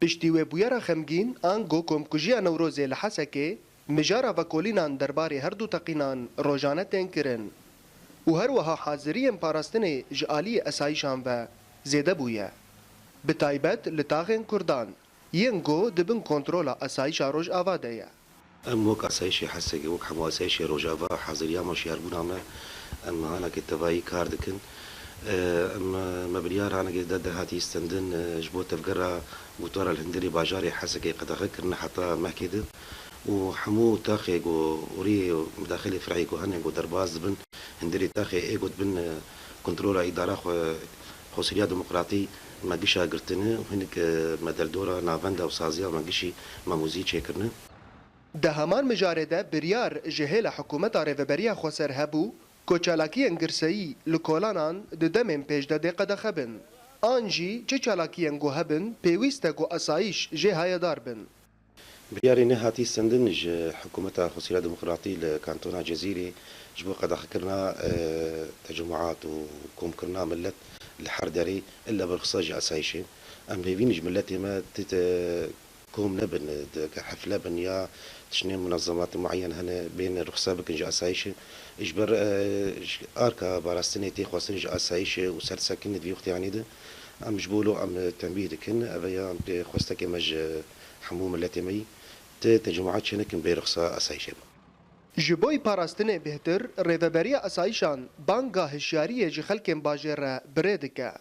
پشتی و بویرا خمگین آنگو کمکجیا نوروزی لحسکه مجارا و کولینان درباره هر دو تقینان روزانه تنکرن و هر وها حاضرین پاراستن جعالی اسایشان و زیده بویه. بتایبت لطاقین کردان ینگو دبن کنترولا اسایش روز آواده. ام وك اسايشي حسكي وك حمو اسايشي روجافا حاضريا مش يربونا ما ام انا كنت باي كاردكن ام مبريار انا قد هاتي استندن جبوت تفقرا وتورا الهندري باجاري حسكي قد اخكرنا حتى مهكيد وحمو تاخي وري مداخلي فرعي هنن درباز بن هندري تاخي ايغو بن كنترولا اداره خوسريا ديمقراطي ما قشا قرتنه وهنك مدلدورا نافندا وسازيا ما قشي ما موزيتشي كرنه ده همان مجارده بریار جهل حکومت ریوبریا خسر هبو کوچالاکی انگرسایی لکولانان ده دمین پیجده ده قد خبن آنجی چه چالاکی انگو هبن پیوسته گو اسایش جه های دار بن برياري نهاتي سندنج حكومة خصيرة ديمقراطية لكانتونا جزيري جبو قد خكرنا تجمعات وكم كرنا ملت الحردري إلا بالخصاج أسايشي أم بيفينج ملتي ما كوم نبن كحفلة بنيا تشني منظمات معينة هنا بين رخصابك نجا أسايشي إجبر آركا باراستني تي خواستن نجا أسايشي وسر ساكن في وقت يعني ده أم جبولو أم تنبيه دكن أبيا أم خواستك مج حموم التي مي تجمعات شنكن برخصة أسايشي جبوی پاراستنه بهتر ریوبریا اسایشان بانگا هشیاری جی خلکن باجر بردکه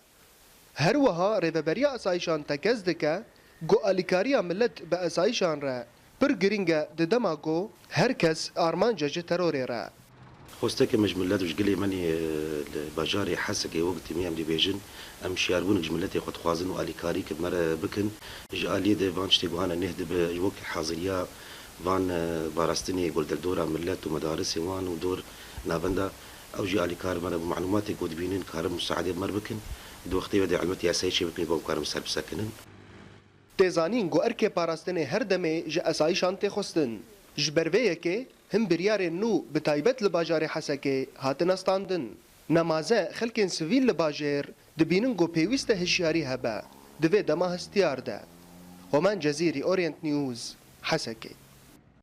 هر وها ریوبریا اسایشان تکز دکه گو الیکاریا ملت به اسایشان را پر گرینگه ددما گو هر کس آرمانجا جه تروری را خوستك مجملات وشقلي ماني الباجاري حسكي وقت ميام دي بيجن ام شياربون جملتي خد خوازن واليكاري كمرة بكن جالي دي فانش تيغوانا نهد بوك حاضريا فان باراستني يقول دورا ملات ومدارس وان ودور نافندا او جي اليكار مانا بمعلوماتي قد بينين كارم مساعدة بمر بكن دو وقتي بدي علمتي اسايشي بكن بوم كارم سرب ساكنن تزانین گو ارکه پاراستنه هر دمه جه اسایشان تخستن جبرویه که هم بریار نو بتایبت لباجار حسکه هاتن استاندن نمازه خلکن سویل لباجر دبینن گو پیوسته هشیاری هبه دوی دما هستیار ده ومن جزیری اورینت نیوز حسکه